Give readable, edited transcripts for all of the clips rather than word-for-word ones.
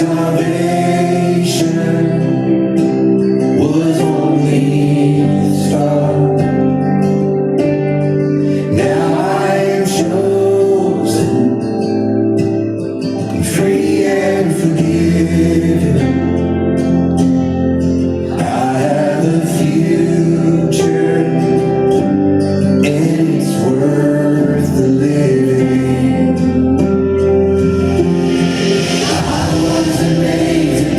salvation was only the start. Now I am chosen, free and forgiven. I have a future, and it's worth the living. I was amazing.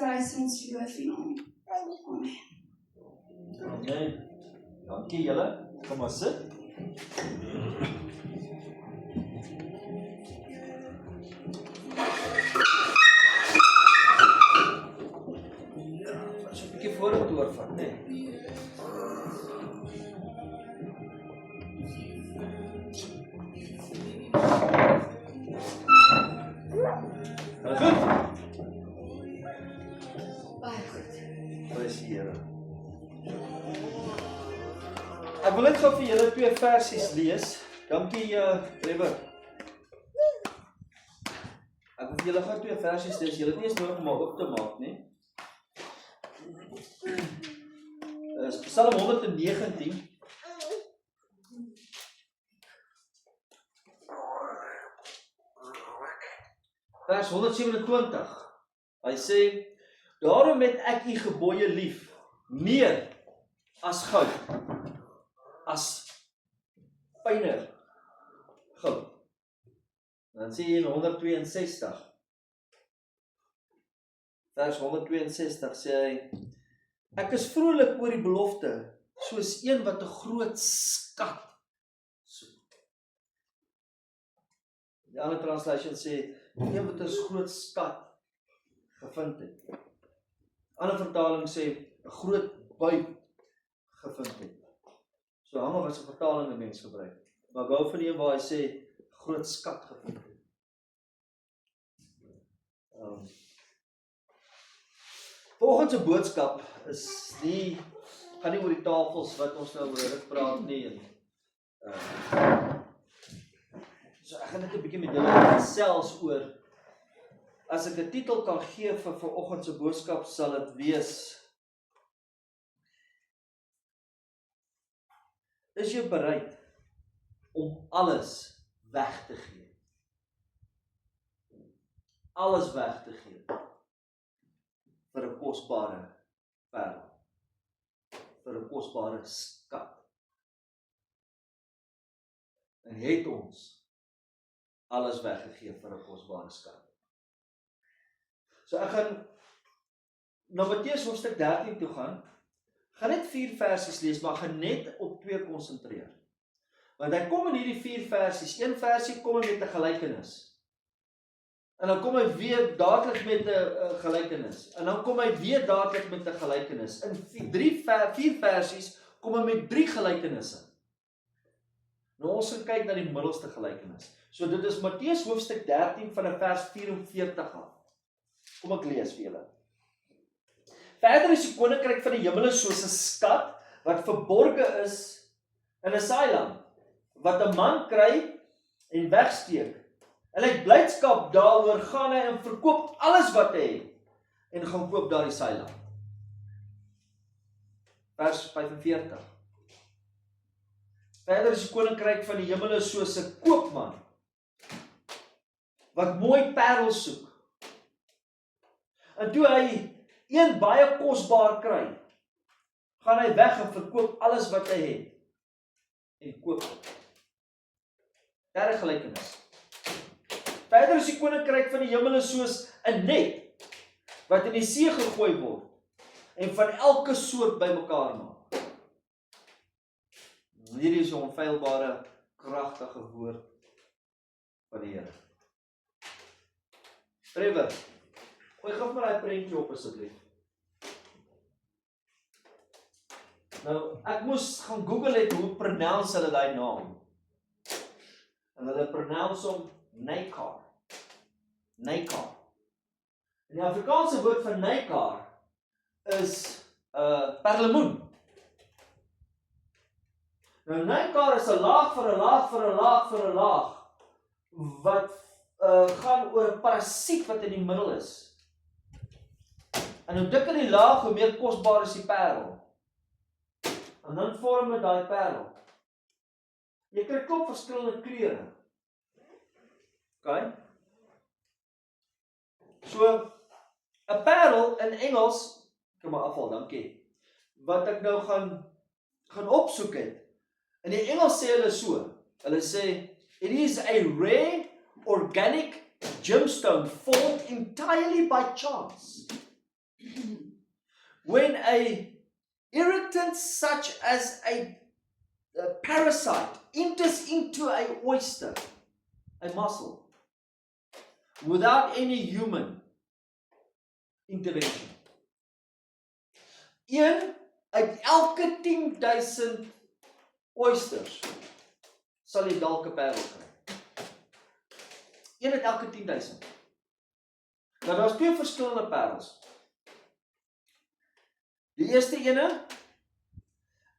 prys ons loof U naam. Amen. Amen. Dankie julle. Kom maar sit. As 'n bietjie vorentoe oorvat, né? Goed. Baie goed. Prys die Here. Ek wil net gou vir julle 2 versies lees. Dankie Trevor. Ek wil vir julle gou 2 versies lees. Julle het nie eens nodig om op te maak nie. Psalm 119. Vers 127. Hy sê: Daarom het ek U gebooie lief, meer as goud, as fyner goud. Dan sê hy in 162. Vers 162 sê hy: Ek is vrolik oor die belofte, soos een wat 'n groot skat soek. Die ander translation sê, een wat 'n groot skat gevind het. Ander vertaling sê, 'n groot buit gevind het. So hang af wat se vertaling 'n mens gebruik. Maar ek hou van die een waar hy sê, groot skat gevind het. Volgens 'n boodskap is gaan nie oor die tafels wat ons nou oor dit praat nie. So ek gaan net 'n bietjie met julle gesels oor, as ek 'n titel kan gee vir vanoggend se boodskap, sal dit wees: Is jy bereid om alles weg te gee? Alles weg te gee vir 'n kosbare parel, vir 'n kosbare skat. En het ons alles weggegee vir 'n kosbare skat? So ek gaan na Matteus hoofstuk 13 toe gaan net 4 versies lees, maar gaan net op 2 konsentreer. Want hy kom in hierdie 4 versies, 1 versie kom hy met 'n gelykenis. En dan kom hy weer dadelik met 'n gelykenis. En dan kom hy weer dadelik met 'n gelykenis. In 4 versies kom hy met 3 gelykenisse. Nou ons gaan kyk na die middelste gelykenis. So dit is Matteus hoofstuk 13 van vers 44 af. Kom ek lees vir julle. Verder is die koninkryk van die hemele soos 'n skat wat verborge is in 'n saailand, wat 'n man kry en wegsteek. En hy blydskap daaroor gaan hy en verkoop alles wat hy het en gaan koop daardie saailand. Vers 45. Verder is die koninkryk van die hemele soos 'n koopman wat mooi parels soek. En toe hy een baie kosbaar kry, gaan hy weg en verkoop alles wat hy het en koop dit. Derde gelykenis. Verder is die koninkryk van die hemele soos 'n net wat in die see gegooi word en van elke soort bymekaar maak. Hierdie is 'n onfeilbare, kragtige woord van die Here. Trevor, gooi gou maar daai prentjie op asseblief. Nou, ek moes gaan Google het hoe pronounce hulle daai naam. En hulle pronounce hom Nykar. Nykar. En die Afrikaanse woord vir Nykar is perlemoen. Nou Nykar is 'n laag vir 'n laag vir 'n laag vir 'n laag wat gaan oor 'n parasiet wat in die middel is. En hoe dikker die laag, hoe meer kosbaar is die parel. En dan vorm dit daai parel. Jy kry klop verskillende kleure. OK? So 'n parel in Engels, kom maar afval, dankie. Wat ek nou gaan opsoek het. In die Engels sê hulle so. Hulle sê it is a rare organic gemstone formed entirely by chance. When a irritant such as a parasite enters into a oyster, a mussel, without any human intervention. Een uit elke 10,000 oysters sal jy dalk 'n parel kry. Een uit elke 10,000. Nou daar's twee verskillende parels. Die eerste ene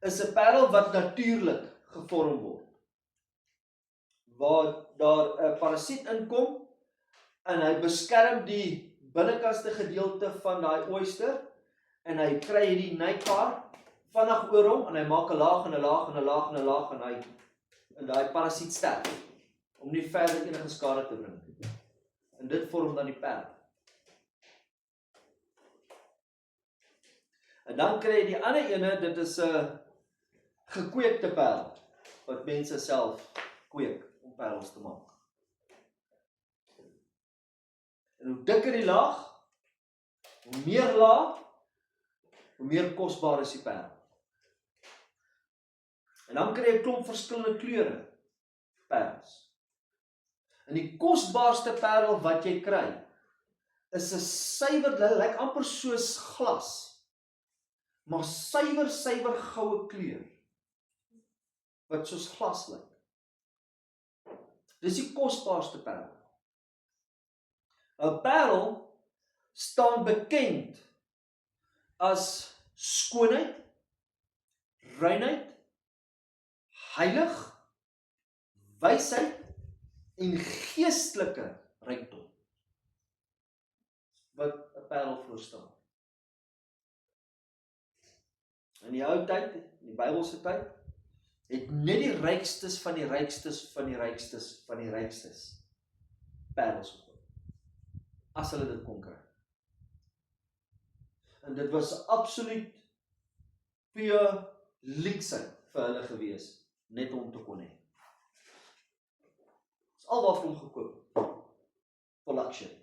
is 'n parel wat natuurlik gevorm word. Waar daar 'n parasiet inkom en hy beskerm die binnekantste gedeelte van daai oyster en hy kry hierdie nektar vinnig oor hom en hy maak 'n laag en 'n laag en 'n laag en 'n laag en hy en daai parasiet sterf om nie verder enige skade te bring. En dit vorm dan die parel. En dan kry jy die ander ene, dit is 'n gekweekte parel wat mense self kweek om parels te maak. En hoe dikker die laag, hoe meer laag, hoe meer kosbaar is die parel. En dan kry jy 'n klomp verskillende kleure parels. En die kosbaarste parel wat jy kry, is 'n suiwer, dit lyk amper soos glas, maar suiwer goue kleur, wat soos glas lyk. Dis die kosbaarste parel. 'n Parel staan bekend as skoonheid, reinheid, heilig, wysheid en geestelike rykdom. Wat 'n parel voorstaan. In die ou tyd, in die Bybelse tyd, het net die rykstes van die rykstes van die rykstes van die rykstes parels gekoop, as hulle dit kon kry. En dit was absoluut pure luksheid vir hulle gewees, net om te kon hê. Dis al waarvoor hom gekoop het, vir luxury.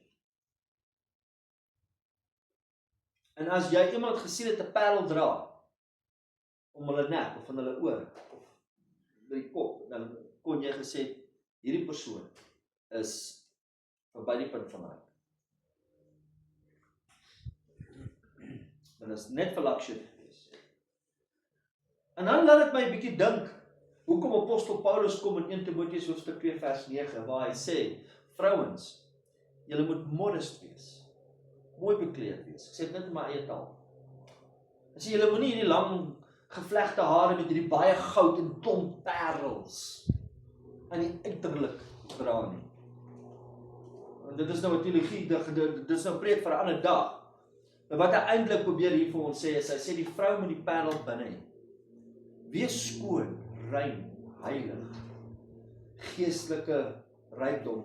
En as jy iemand gesien het 'n parel dra, om hulle nek, of van hulle oor, of by die kop, dan kon jy gesê, hierdie persoon is verby die punt van ryk. En dit is net vir luxury gewees. En dan laat dit my 'n bietjie dink, hoekom apostel Paulus kom in 1 Timoteus hoofstuk 2 vers 9, waar hy sê, vrouens, julle moet modest wees, mooi bekleed wees. Ek sê dit net in my eie taal. Hy sê, julle moenie hierdie lang gevlegte hare met hierdie baie goud en klomp parels aan die uiterlik dra nie. En dit is nou 'n teologie, dit is nou preek vir 'n ander dag. Maar wat hy eintlik probeer hier vir ons sê, is hy sê die vrou moet die parel binne hê. Wees skoon, rein, heilig. Geestelike rykdom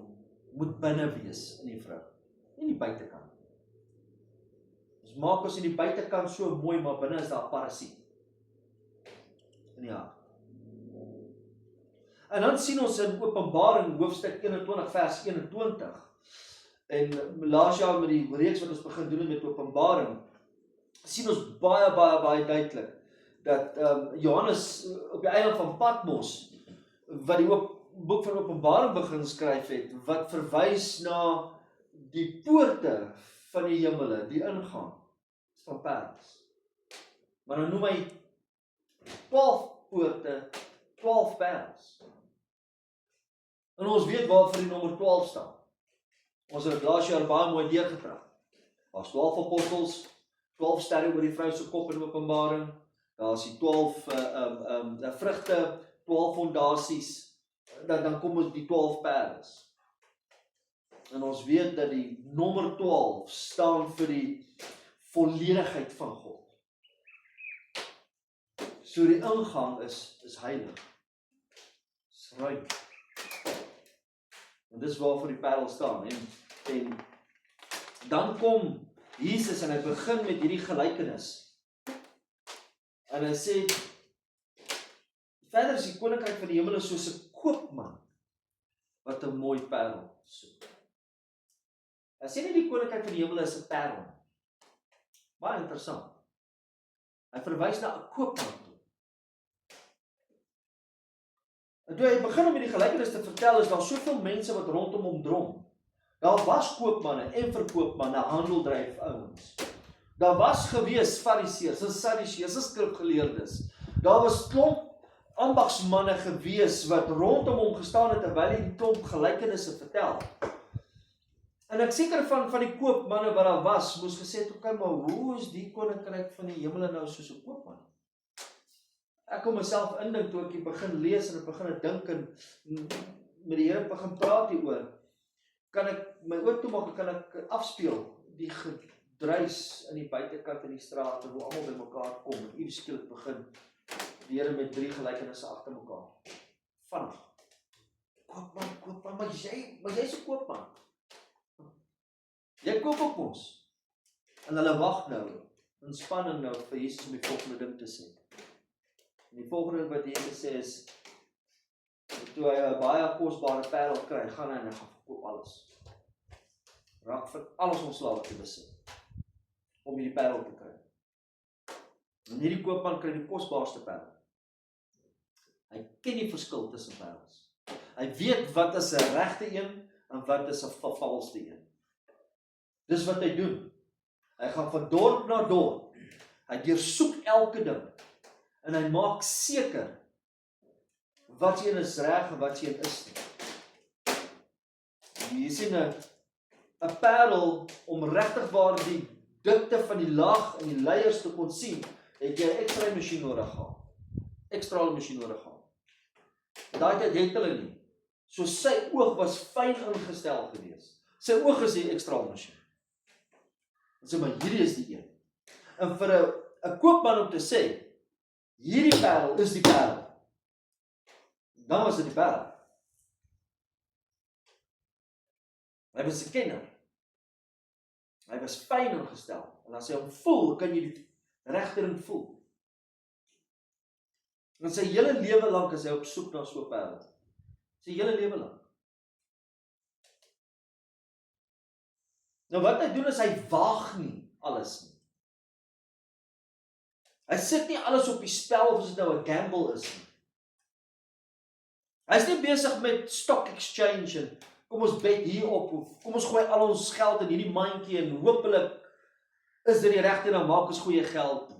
moet binne wees in die vrou, nie die buitekant. Ons maak ons in die buitekant so mooi, maar binne is daar parasiet. In die hart. En dan sien ons in Openbaring hoofstuk 21 vers 21. En laas jaar met die reeks wat ons begin doen met Openbaring, sien ons baie duidelik dat Johannes op die eiland van Patmos, wat die boek van Openbaring begin skryf het, wat verwys na die poorte van die hemele, die ingang van parels. Maar dan noem hy 12 poorte, 12 parels. En ons weet waarvoor die nommer 12 staan. Ons het laas jaar baie mooi deurgetrap. Daar's 12 apostels, 12 sterre oor die vrou se kop in Openbaring. Daar's die 12 vrugte, 12 fondasies. Dan kom ons die 12 parels. En ons weet dat die nommer 12 staan vir die volledigheid van God. So die ingang is heilig. Is ruim. En dis waarvoor die parel staan. En dan kom Jesus en hy begin met hierdie gelykenis. En hy sê, verder is die koninkryk van die hemel soos 'n koopman wat 'n mooi parel soek. Hy sê nie die koninkryk van die hemel is 'n parel. Baie interessant. Hy verwys na 'n koopman toe. En toe hy begin om hierdie gelykenis te vertel, is daar soveel mense wat rondom hom drom. Daar was koopmanne en verkoopmanne, handeldryf ouens. Daar was gewees fariseërs, en sadduseërs, en skrifgeleerdes. Daar was klomp ambagsmanne gewees wat rondom hom gestaan het terwyl hy die klomp gelykenisse vertel. En ek seker van die koopmanne wat daar was, moes gesê het, okay, maar hoe is die koninkryk van die hemele nou soos 'n koopman? Ek kon myself indink toe ek hier begin lees en ek begin dink en met die Here begin praat hieroor. Kan ek my oë toemaak, kan ek afspeel die gedruis in die buitekant in die straat en hoe almal bymekaar kom en iewers skielik begin die Here met 3 gelykenisse agter mekaar. Vinnig. Koopman, maar jy's 'n koopman. Jy koop op ons. En hulle wag nou, in spanning nou vir Jesus om die volgende ding te sê. En die volgende ding wat Jesus sê is, toe hy 'n baie kosbare parel kry, gaan hy en hy gaan verkoop alles. Raak vir alles ontslae te besit, om hierdie parel te kry. En hierdie koopman kry die kosbaarste parel. Hy ken die verskil tussen parels. Hy weet wat is 'n regte een en wat is 'n vervalste een. Dis wat hy doen. Hy gaan van dorp na dorp. Hy deursoek elke ding. En hy maak seker wat een is reg en wat een is nie. Jy sien 'n parel om regtig waar die dikte van die laag en die leiers te kon sien, het jy 'n ekstra masjien nodig gehad. Ekstra masjien nodig gehad. Daai tyd het hulle nie. So sy oog was fyn ingestel gewees. Sy oog is die ekstra masjien. En sê, maar hierdie is die een. En vir 'n koopman om te sê, hierdie parel is die parel. Dan was dit die parel. Hy was 'n kenner. Hy was fyn ingestel. En as hy hom voel, kan jy die regte ding voel. En sy hele lewe lank is hy op soek na so 'n parel. Sy hele lewe lank. Nou wat hy doen is hy waag nie alles nie. Hy sit nie alles op die spel of as dit nou 'n gamble is nie. Hy is nie besig met stock exchange en kom ons bet hier op of kom ons gooi al ons geld in hierdie mandjie en hopelik is dit die regte en dan maak ons goeie geld.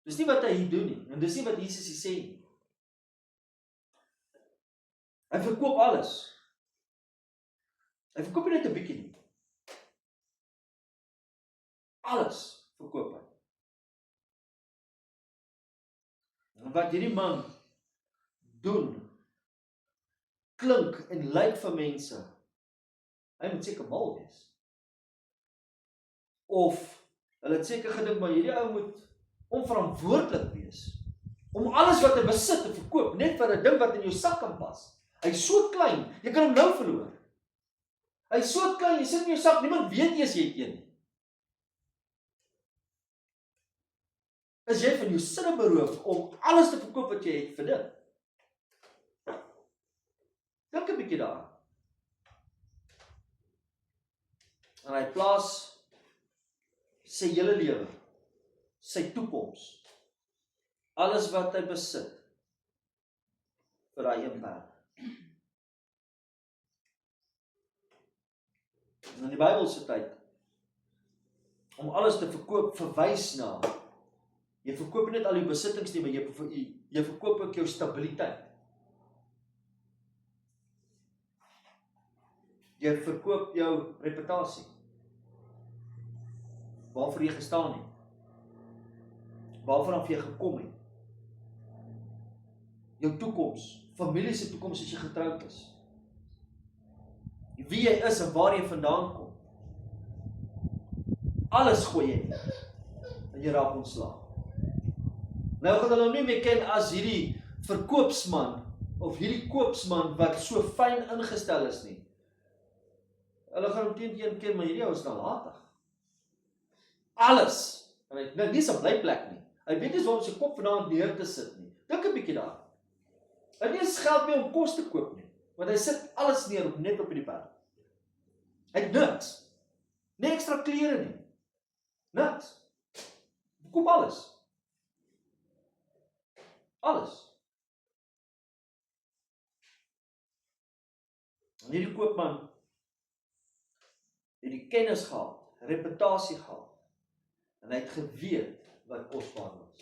Dis nie wat hy hier doen nie en dis nie wat Jesus hier sê nie. Hy verkoop alles. Hy verkoop nie net 'n bietjie nie. Alles verkoop hy. En wat hierdie man doen, klink en lyk vir mense, hy moet seker mal wees. Of, hulle het seker gedink, maar hierdie ou moet onverantwoordelik wees, om alles wat hy besit te verkoop, net vir 'n ding wat in jou sak kan pas. Hy is so klein, jy kan hom nou verloor. Hy is so klein, jy sit in jou sak, niemand weet eers jy het een nie. Is jy van jou sinne beroof om alles te verkoop wat jy het vir dit? Dink 'n bietjie daaraan. En hy plaas sy hele lewe, sy toekoms, alles wat hy besit, vir daai een parel. En in die Bybelse tyd, om alles te verkoop, verwys na, jy verkoop nie net al jou besittings nie, maar jy verkoop ook jou stabiliteit. Jy verkoop jou reputasie. Waarvoor jy gestaan het. Waarvoor jy gekom het. Jou toekoms, familie se toekoms as jy getroud is. Wie jy is en waar jy vandaan kom. Alles gooi jy nie. En jy raak ontslae. Nou gaan hulle nie meer ken as hierdie verkoopsman of hierdie koopsman wat so fyn ingestel is nie. Hulle gaan hom teen ken, maar hierdie ou is nalatig. Alles. En hy nou nie 'n blyplek nie. Hy weet nie waar om sy kop vanaand neer te sit nie. Dink 'n bietjie daar. Hy het nie eens geld meer om kos te koop nie, want hy sit alles neer net op hierdie parel. Hy het niks. Nie ekstra klere nie. Niks. Koop alles. Alles. En hierdie koopman het die kennis gehad, reputasie gehad, en hy het geweet wat kosbaar was.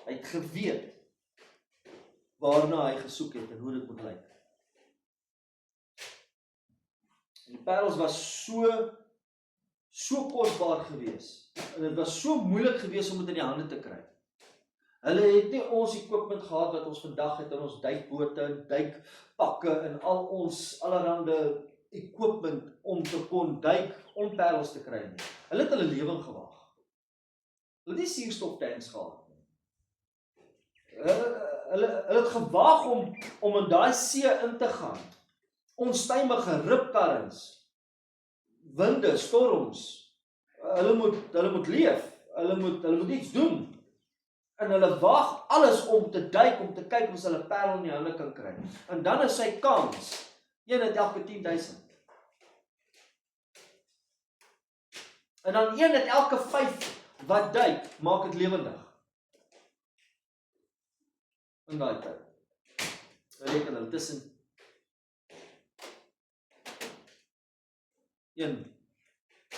Hy het geweet waarna hy gesoek het en hoe dit moet lyk. En die parels was so kosbaar gewees, en dit was so moeilik gewees om dit in die hande te kry. Hulle het nie ons equipment gehad wat ons vandag het in ons duikbote, duikpakke en al ons allerhande equipment om te kon duik om parels te kry nie. Hulle het hulle lewing gewaag. Hulle het nie suurstoftanks gehad nie. Hulle het gewaag om in daai see in te gaan. Onstuimige ripkarrens, winde, storms. Hulle moet leef. Hulle moet iets doen. En hulle waag alles om te duik, om te kyk of hulle 'n parel in die hande kan kry. En dan is sy kans, 1 uit elke 10,000. En dan 1 uit elke 5 wat duik, maak dit lewendig. In daai tyd. Reken hulle tussen 1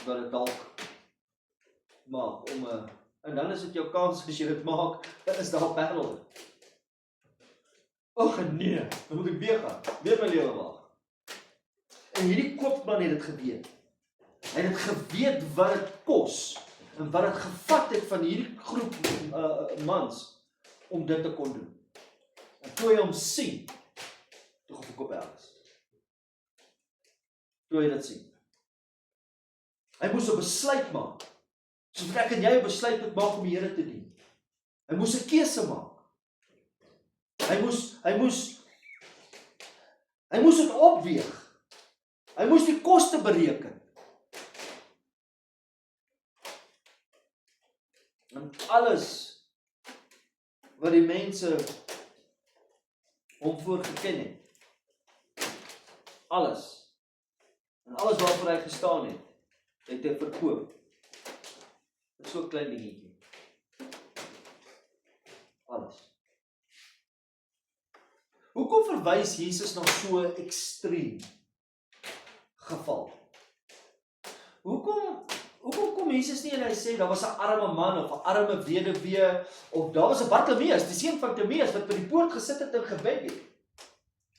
wat dit dalk maak om en dan is dit jou kans as jy dit maak, dan is daar 'n parel. Och nee, dan moet ek weer gaan, weer my lewe waag. En hierdie koopman het dit geweet. Hy het geweet wat dit kos en wat dit gevat het van hierdie groep mans om dit te kon doen. En toe hy hom sien, toe gaan verkoop alles. Toe hy dit sien. Hy moes 'n besluit maak. Soos ek en jy 'n besluit moet maak om die Here te dien. Hy moes 'n keuse maak. Hy moes dit opweeg. Hy moes die koste bereken. En alles wat die mense hom voorgeken het. Alles. En alles waarvoor hy gestaan het hy verkoop. Dit is so 'n klein dingetjie. Alles. Hoekom verwys Jesus na so 'n ekstreem geval? Hoekom kom Jesus nie en hy sê, daar was 'n arme man, of 'n arme weduwee, of daar was 'n Bartimeus, die seun van Timeus, wat by die poort gesit het en gebed het?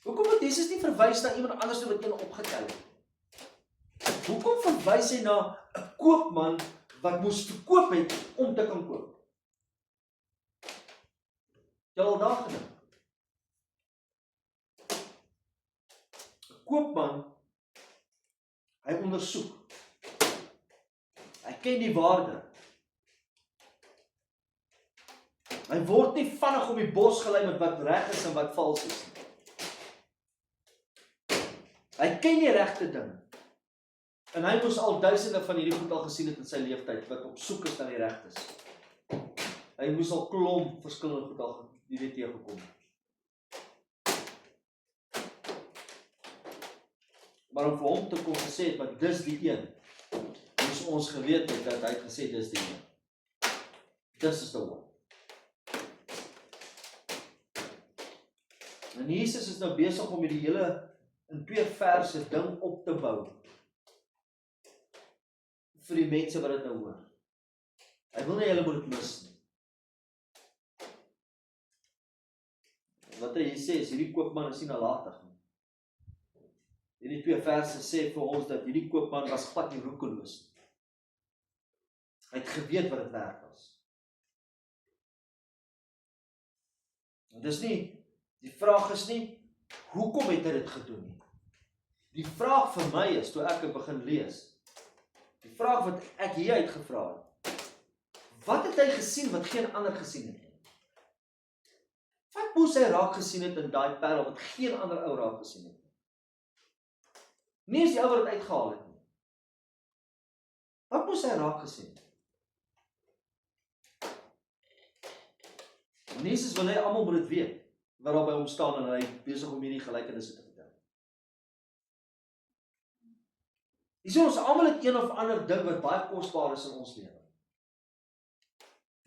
Hoekom moet Jesus nie verwys na iemand anders wat een opgetel het? Hoekom verwys hy na 'n koopman wat moes verkoop het om te kan koop? Jy al daar gedink? 'n Koopman, hy ondersoek. Hy ken die waarde. Hy word nie vinnig om die bos gelei met wat reg is en wat vals is. Hy ken die regte ding. En hy moes al duisende van hierdie goed al gesien het in sy lewenstyd wat op soek is na die regtes. Hy moes al klomp verskillende goed al hierdie teëgekom het. Maar om vir hom te kon gesê het, maar dis die een, moes ons geweet het dat hy het gesê dis die een. Dis is the one. En Jesus is nou besig om die hele in 2 verse ding op te bou vir die mense wat dit nou hoor. Hy wil nie hulle moet dit mis nie. Wat hy sê is, hierdie koopman is nie nalatig nie. Hierdie 2 verse sê vir ons dat hierdie koopman was glad nie roekeloos. Hy het geweet wat dit werd was. En dis nie, die vraag is nie, hoekom het hy dit gedoen nie? Die vraag vir my is, toe ek begin lees, die vraag wat ek hier uit gevra het, wat het hy gesien wat geen ander gesien het nie? Wat moes hy raak gesien het in daai parel wat geen ander ou raak gesien het nie? Nie is die ou wat het uitgehaal het nie. Wat moes hy raak gesien het? En Jesus wil hy almal moet dit weet, wat daar by hom staan en hy besig om hierdie gelykenisse te vertel. Ons almal het een of ander ding wat baie kosbaar is in ons lewe.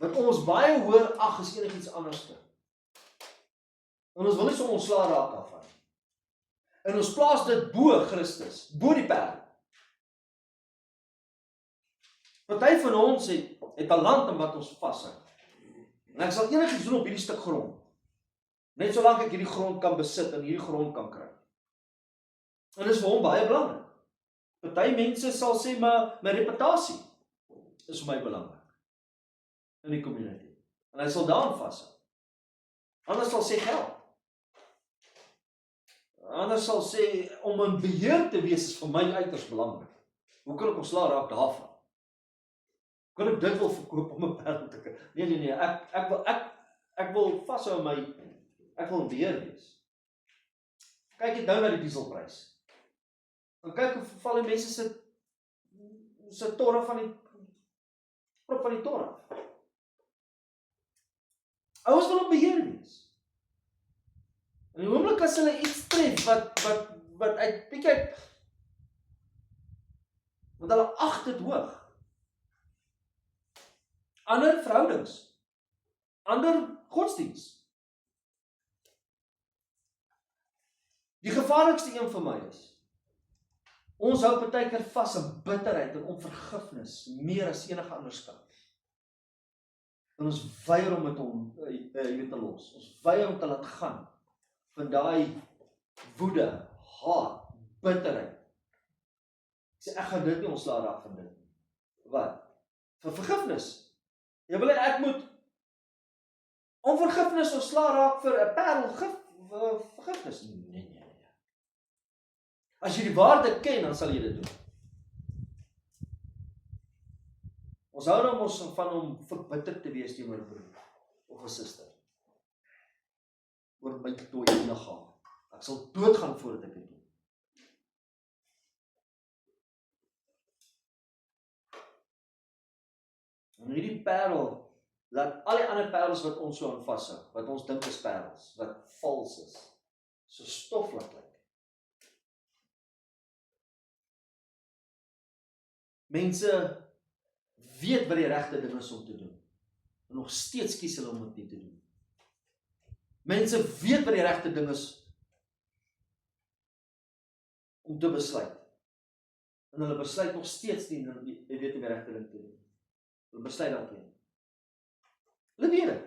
wat ons baie hoër ag as enigiets anderste. En ons wil nie so ontslae raak daarvan. En ons plaas dit bo Christus, bo die perd. Party van ons het 'n land in wat ons vashou. En ek sal enigiets doen op hierdie stuk grond. Net solank ek hierdie grond kan besit en hierdie grond kan kry. En dit is vir hom baie belangrik. Party mense sal sê, maar my reputasie is vir my belangrik in die community. En hy sal daaraan vashou. Anders sal sê geld. Anders sal sê om in beheer te wees is vir my uiters belangrik. Hoe kan ek ontslae raak daarvan? Kan ek dit wil verkoop om 'n perd te kry? Nee, ek wil vashou in my, ek wil in beheer wees. Kyk net nou na die dieselprys. En kyk hoe val die mense se torre van die prop van die torre. Ouers wil in beheer wees. En die oomblik as hulle iets tref wat uit bietjie uit, want hulle ag dit hoog. Ander verhoudings, ander godsdiens. Die gevaarlikste een vir my is, ons hou partykeer vas in bitterheid en onvergifnis, meer as enige ander skuld. En ons weier om dit te los. Ons weier om te laat gaan van daai woede, haat, bitterheid. Ek sê, ek gaan dit nie ontslae raak van dit. Wat? Vir vergifnis. Jy wil ek moet onvergifnis ontslae raak vir 'n parel vergifnis. Nee. As jy die waarde ken, dan sal jy dit doen. Ons hou nou mos van om verbitterd te wees teenoor 'n broer of 'n suster. Oor my dooie liggaam. Ek sal doodgaan voordat ek dit doen. En hierdie parel laat al die ander parels wat ons so aan vashou, wat ons dink is parels, wat vals is, so stof laat lyk. Mense weet wat die regte ding is om te doen. En nog steeds kies hulle om dit nie te doen. Mense weet wat die regte ding is om te besluit. En hulle besluit nog steeds nie, jy weet nie die regte ding te doen. Hulle besluit daarteen. Hulle weet dit.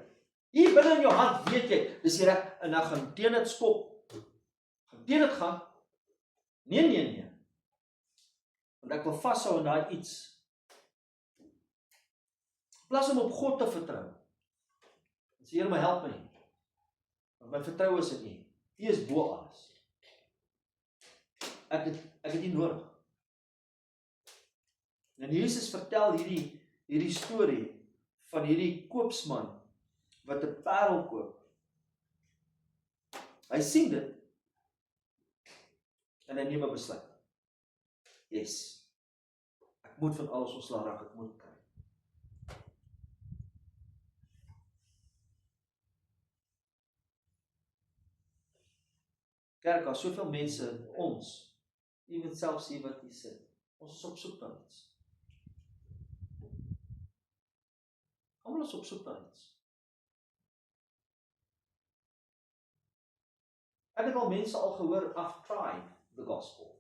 Hier binne in jou hart weet jy, dis die reg, en dan gaan teen dit skop. Gaan teen dit gaan. Nee. Want ek wil vashou in daai iets. In plaas om op God te vertrou. As die Here my help my. Want my vertroue is dit nie. U is bo alles. Ek het nie nodig. En Jesus vertel hierdie storie van hierdie koopsman wat 'n parel koop. Hy sien dit en hy neem 'n besluit. Yes. Ek moet van alles ontslae raak, ek moet kry. Kerk, daar soveel mense, ons, even selfs hier wat hier sit, ons is op soek na iets. Almal is op soek na iets. Ek het al mense al gehoor, I've tried the gospel.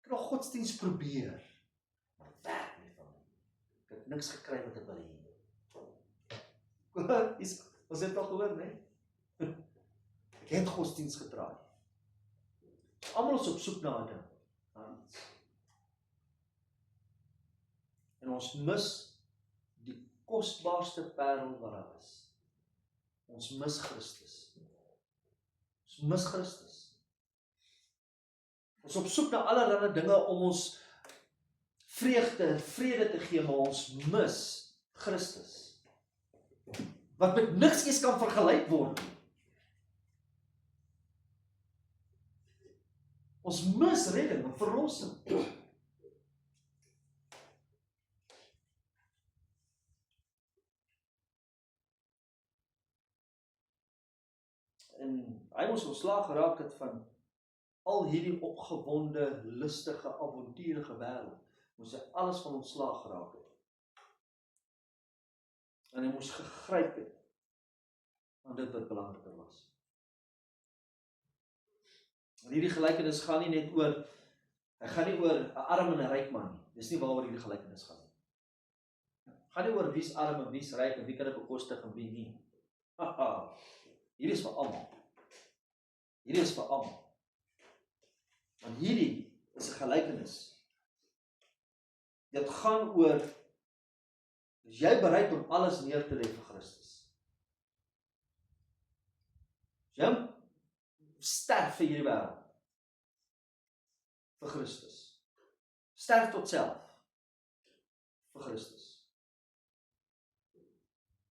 Ek het al godsdienst probeer, maar het werk nie van my. Ek het niks gekry wat ek wil hê. Ons het al gehoor, nee? Ek het godsdienst getraai. Almal is op soek na 'n ding, na iets. En ons mis die kosbaarste parel wat daar is. Ons mis Christus. Ons mis Christus. Ons op soek na allerlei dinge om ons vreugde en vrede te gee, maar ons mis Christus. Wat met niks eens kan vergelyk word nie. Ons mis redding en verlossing. En hy moes ontslae geraak het van al hierdie opgewonde, lustige, avonturige wêreld. Moes hy alles van ontslae geraak het. En hy moes gegryp het aan dit wat belangriker was. En hierdie gelykenis gaan nie net oor, hy gaan nie oor 'n arm en 'n ryk man nie. Dis nie waaroor hierdie gelykenis gaan nie. Gaan nie oor wie's arm en wie's ryk en wie kan dit bekostig en wie nie. Hierdie is vir almal. Hierdie is vir almal. Want hierdie is 'n gelykenis. Dit gaan oor, is jy bereid om alles neer te lê vir Christus? Is jy sterf vir hierdie wêreld? Vir Christus. Sterf tot self. Vir Christus.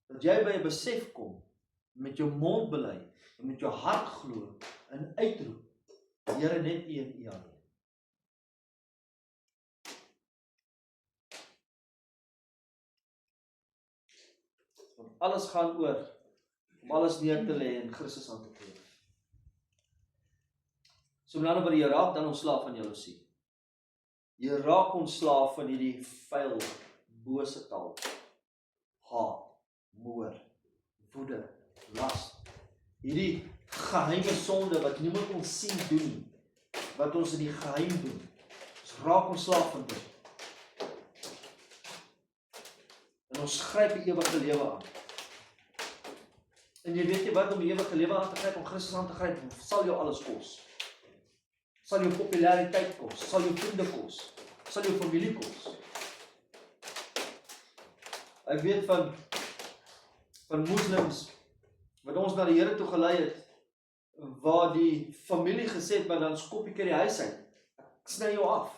Dat jy by 'n besef kom, met jou mond bely, en met jou hart glo, en uitroep, Here, net U en U alleen. Want alles gaan oor, om alles neer te lê en Christus aan te gee. So met ander woorde, jy raak dan ontslaaf van jaloesie. Jy raak ontslaaf van hierdie vuil, bose taal. Haat, moord, woede, las. Hierdie geheime sonde wat niemand ons sien doen nie. Wat ons in die geheim doen. Ons raak ontslaaf van dit. En ons gryp die ewige lewe aan. En jy weet jy wat, om die ewige lewe aan te gryp, om Christus aan te gryp, sal jou alles kos. Sal jou populariteit kos, sal jou vriende kos, sal jou familie kos. Ek weet van moslims, wat ons na die Here toe gelei het, waar die familie gesê het, maar dan skop ek die huis uit. Ek sny jou af.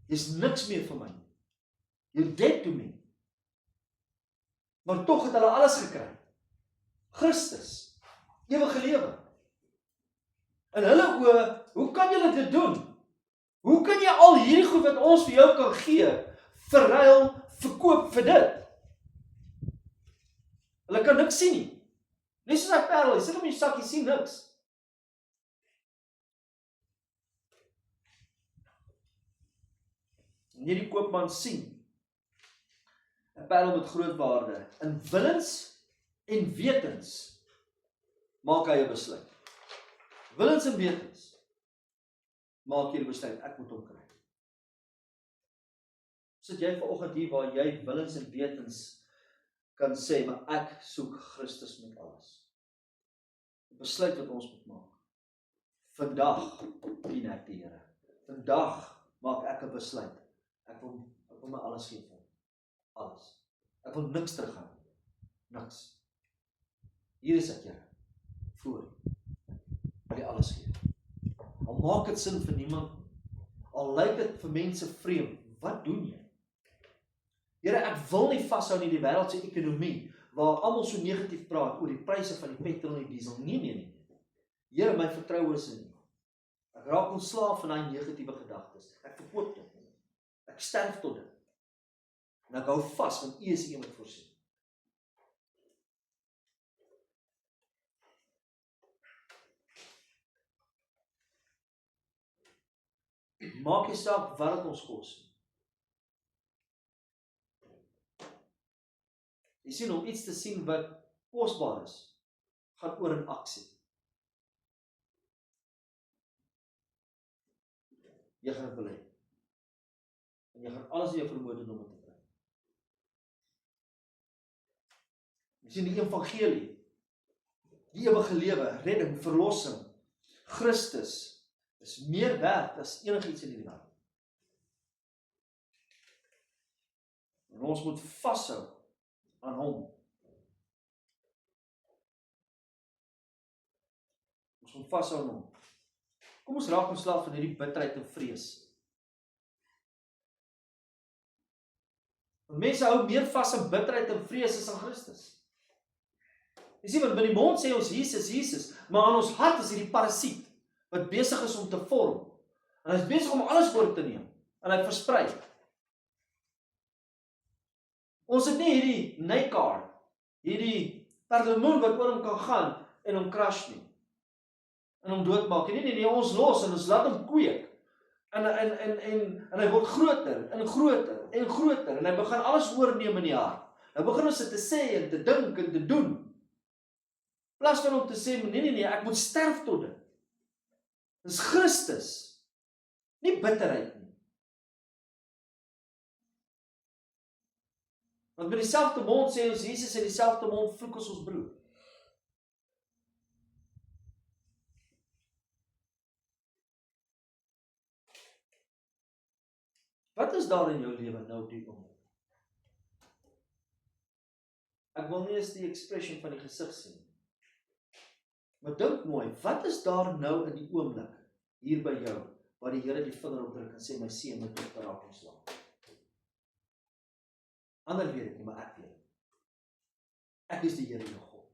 Jy's niks meer vir my. You're dead to me. Maar tog het hulle alles gekry. Christus, ewige lewe. In hulle oë, hoe kan jy dit doen? Hoe kan jy al hierdie goed wat ons vir jou kan gee, verruil, verkoop vir dit? Hulle kan niks sien nie. Nie soos 'n parel, jy sit hom in jou sak, jy sien niks. En hierdie koopman sien 'n parel met groot waarde. In willens en wetens maak hy 'n besluit. Willens en wetens maak jy 'n besluit, ek moet hom kry. Sit jy vanoggend hier waar jy willens en wetens kan sê, maar ek soek Christus met alles. 'n Besluit wat ons moet maak. Vandag dien ek die Here. Vandag maak ek 'n besluit. Ek wil my alles gee vir hom. Alles. Ek wil niks teruggaan. Niks. Hier is ek, Here. Voor. Wil jy alles gee. Al maak dit sin vir niemand. Al lyk dit vir mense vreemd. Wat doen jy? Here, ek wil nie vashou in die wêreldse ekonomie, waar almal so negatief praat oor die pryse van die petrol en die diesel. Nee. Here, my vertroue is in U. Ek raak ontslaaf van daai negatiewe gedagtes. Ek verkoop dit. Ek sterf tot dit. En ek hou vas, want U is die een wat voorsien. Maak nie saak wat dit ons kos. Jy sien, om iets te sien wat kosbaar is, gaan oor in aksie. Jy gaan dit wil hê. En jy gaan alles in jou vermoë doen om dit te kry. Jy sien die evangelie, die ewige lewe, redding, verlossing, Christus, is meer werd as enigiets in hierdie wêreld. En ons moet vashou aan hom. Ons moet vashou aan hom. Kom ons raak ontslaaf van hierdie bitterheid en vrees. Want mense hou meer vas aan bitterheid en vrees as aan Christus. Jy sien, want by die mond sê ons Jesus, maar aan ons hart is hierdie parasiet, wat besig is om te vorm. En hy is besig om alles oor te neem. En hy versprei. Ons het nie hierdie nykaar, hierdie perlemoen wat oor hom kan gaan en hom crush nie. En hom doodmaak. Nee, ons los en ons laat hom kweek. En hy word groter en groter en groter. En hy begin alles oorneem in die hart. Nou begin ons dit te sê en te dink en te doen. In plaas van om te sê, nee, ek moet sterf tot dit. Dis Christus, nie bitterheid nie. Want met dieselfde mond sê ons, Jesus in dieselfde mond vloek ons broer. Wat is daar in jou lewe nou op die oomblik? Ek wil nie eens die expression van die gesig sien. Maar dink mooi, wat is daar nou in die oomblik, hier by jou, waar die Here die vinger opdruk en sê, my seun, my dogter raak ontslaan. Ander weet ek nie, maar ek weet. Ek is die Here jou God.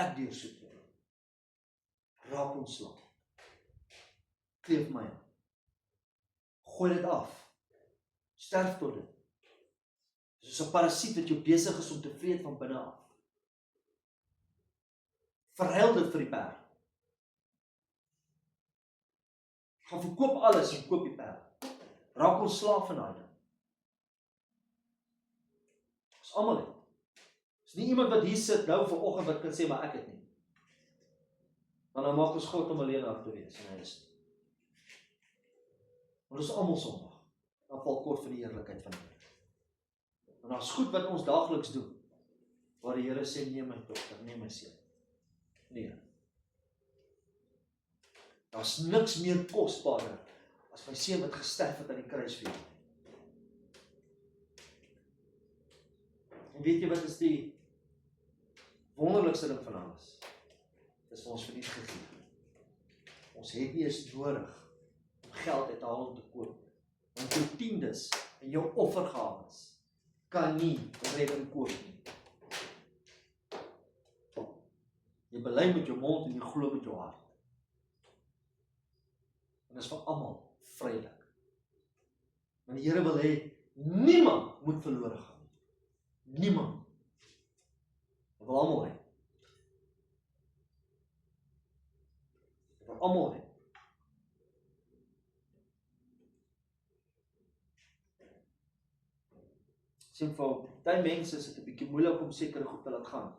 Ek deursoek jou. Raak ontslaan. Kleef my aan. Gooi dit af. Sterf tot dit. Soos 'n parasiet wat jou besig is om te vreet van binne af. Verhuil dit vir die perd. Gaan verkoop alles en koop die perd. Raak ontslaaf van daai ding. Dis almal het. Dis nie iemand wat hier sit nou vanoggend wat kan sê maar ek het nie. Want dan maak ons God om alleen af te wees en hy is nie. Want ons is almal sondig. Dan val kort van die heerlikheid van die Here. En daar's goed wat ons daagliks doen, waar die Here sê, nee my dogter, nee my seun. Nee. Daar's niks meer kosbaarder as my seun wat gesterf het aan die kruis vir jou. En weet jy wat is die wonderlikste ding van alles? Dis vir ons verniet gegee. Ons het nie eens nodig om geld uit te haal om te koop. Want jou tiendes en jou offergawes kan nie redding koop nie. Jy bely met jou mond en jy glo met jou hart. En dit is vir almal vrylik. Want die Here wil hê niemand moet verlore gaan. Niemand. Hy wil almal hê. Hy wil almal hê. Sien vir baie mense is dit 'n bietjie moeilik om sekere goed te laat gaan,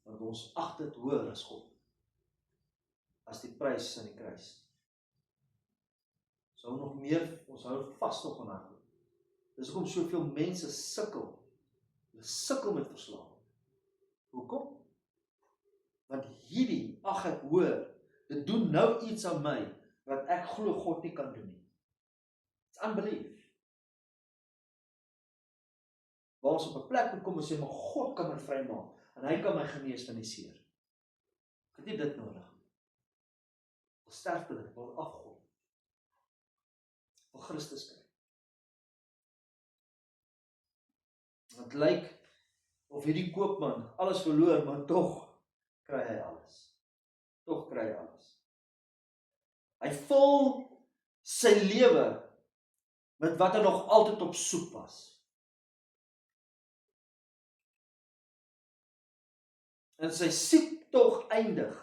want ons ag dit hoër as God, as die prys aan die kruis. Ons hou nog meer, ons hou vas nog aan daai. Dis hoekom soveel mense sukkel. Hulle sukkel met verslawing. Hoekom? Want hierdie, ag ek hoor, dit doen nou iets aan my wat ek glo God nie kan doen nie. It's unbelief. Waar ons op 'n plek moet kom en sê, maar God kan my vrymaak en hy kan my genees van die seer. Ek het nie dit nodig. Ek wil sterf tot dit, ek wil afgooi. Ek wil Christus kry. Het lyk of hierdie koopman alles verloor, maar tog kry hy alles. Tog kry hy alles. Hy vul sy lewe met wat hy nog altyd op soek was. En sy siektog eindig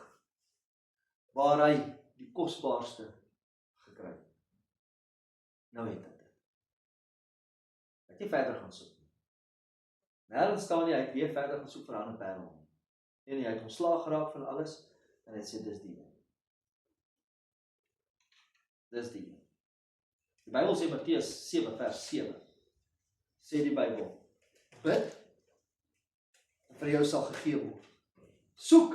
waar hy die kosbaarste gekry het. Nou het hy dit. Hy het nie verder gaan soek. Nêrens staan nie, hy het weer verder gaan soek vir 'n ander parel. Nee, hy het ontslaag geraak van alles en hy sê dis die een. Dis die een. Die Bybel sê Matteus 7 vers 7. Sê die Bybel, bid en vir jou sal gegee word. Soek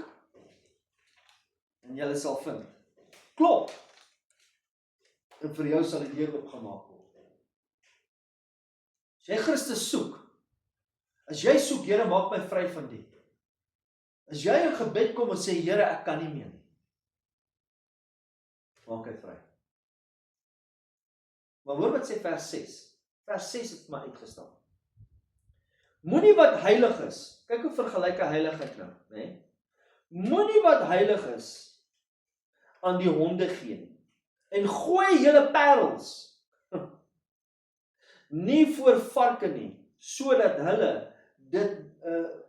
en jy sal vind. Klop en vir jou sal die deur oopgemaak word. As jy Christus soek, as jy soek, Here, maak my vry van dit. As jy in gebed kom en sê, Here, ek kan nie meer nie, maak hy vry. Maar hoor wat sê vers 6. Vers 6 het my uitgestaan. Moenie wat heilig is, kyk hoe vergelyk hy heiligheid nou, né? Moenie wat heilig is aan die honde gee nie. En gooi julle parels nie voor varke nie, sodat hulle dit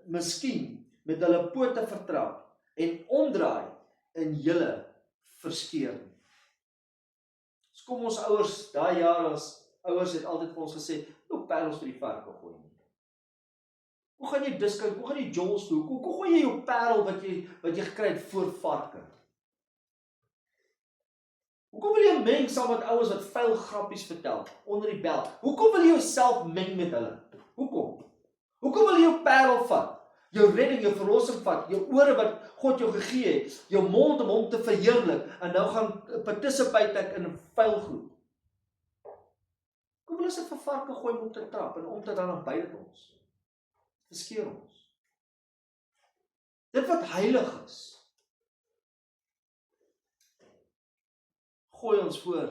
miskien met hulle pote vertrap en omdraai en julle verskeur nie. So kom ons ouers, daai jaar as ouers het altyd vir ons gesê, nou parels vir die varke gooi nie. Hoe gaan jy dis kyk? Hoe gaan jy Joels toe? Hoe gooi jy jou parel wat jy gekry het voor varke? Hoekom wil jy meng saam met ouens wat vuil grappies vertel onder die bel? Hoekom wil jy jouself meng met hulle? Hoekom? Hoekom wil jy jou parel vat? Jou redding, jou verlossing vat, jou ore wat God jou gegee het, jou mond om hom te verheerlik, en nou gaan participate ek in vuil goed. Hoekom wil ons dit vir varke gooi om te trap en om te dan byt dit ons? Verskeer ons. Dit wat heilig is, gooi ons voor.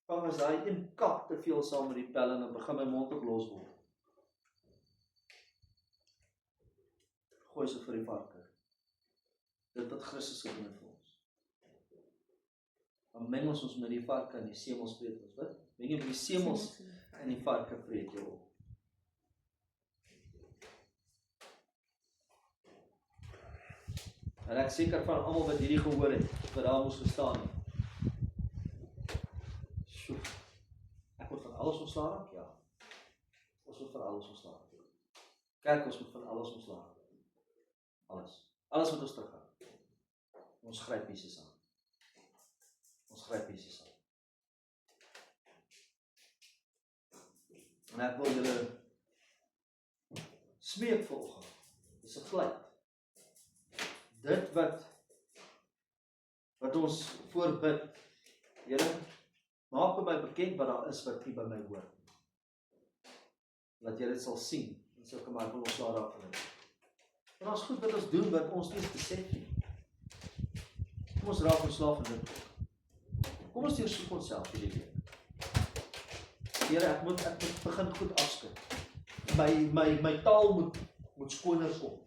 Vang as daai een kap te veel saam met die pel en dan begin my mond ook los word. Gooi so vir die varke. Dit wat Christus gedoen het vir ons. Dan meng ons met die varke en die semels vreet ons, wat? Meng jy met die semels en die varke vreet jou op. En ek seker van almal wat hierdie gehoor het, wat daar moes gestaan het. Sjoe, ek word van alles ontslae raak? Ja. Ons word van alles ontslae raak. Kerk, ons moet van alles ontslae raak. Alles. Alles wat ons teruggaan. Ons gryp Jesus aan. Ons gryp Jesus aan. En ek wil julle smeek vanoggend. Dis 'n vleit. Dit wat ons voorbid, Here, maak by my bekend wat daar is wat nie by my hoor. Dat jy dit sal sien, en so kom maar van ons daar af. En ons goed wat ons doen, wat ons nie besef nie. Kom ons raak ontslaaf van dit. Kom ons deursoek onsself hierdie week. Here, ek moet begin goed afskud. My taal moet skoner kom.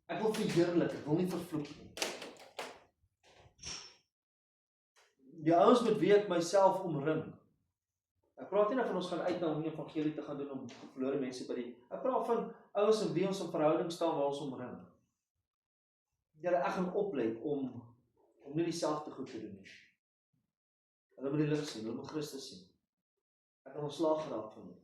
Ek wil verheerlik, ek wil nie vervloek nie. Die ouens met wie ek myself omring. Ek praat nie van ons gaan uit na om die evangelie te gaan doen om verlore mense by die. Ek praat van ouens in wie ons in verhouding staan waar ons omring. Here, ek gaan oplet om nie dieselfde goed te doen nie. Hulle moet die lig sien, hulle moet Christus sien. Ek gaan ontslaag geraak van dit.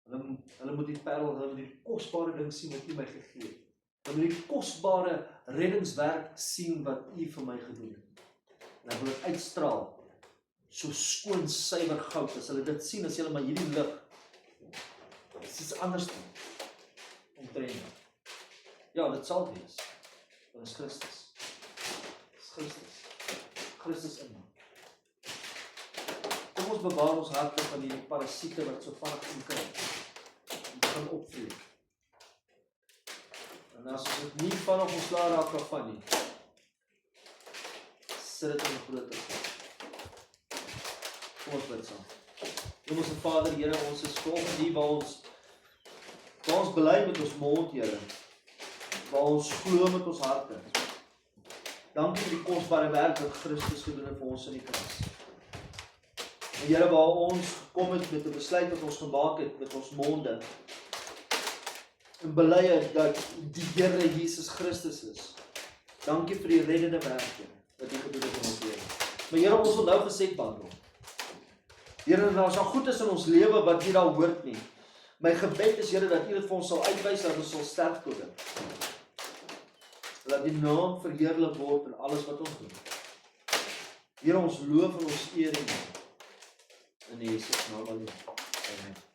Hulle moet die parel, hulle moet die kosbare ding sien wat U my gegee het. Hulle moet die kosbare reddingswerk sien wat U vir my gedoen het. En ek wil dit uitstraal, so skoon, suiwer goud, as hulle dit sien, as hulle maar hierdie lig, is iets anders omtrent. Ja, dit sal wees, want is Christus. Is Christus. Christus in my. Kom ons bewaar ons harte van die parasiete wat so vinnig inkry, en begin opvloei. En as ons dit nie van ons ontslae raak daarvan nie, sit dit in 'n groter plek. Kom ons bid saam. Hemelse Vader, Here, ons is volgens die waar ons bely met ons mond, Here, waar ons glo met ons harte. Dankie vir die kosbare werk wat Christus gedoen het vir ons in die kruis. En Here, waar ons gekom het met 'n besluit wat ons gemaak het met ons monde, en bely het dat die Here Jesus Christus is. Dankie vir die reddende werk, Here, wat U gedoen het in ons lewe. Maar Here, ons wil nou gesed wandel. Here, daar is al goed is in ons lewe wat nie daar hoort nie. My gebed is, Here, dat U dit vir ons sal uitwys, dat ons sal sterk tot dit. Dat die naam verheerlik word in alles wat ons doen. Here, ons loof en ons eer U. In Jesus naam alleen. Amen.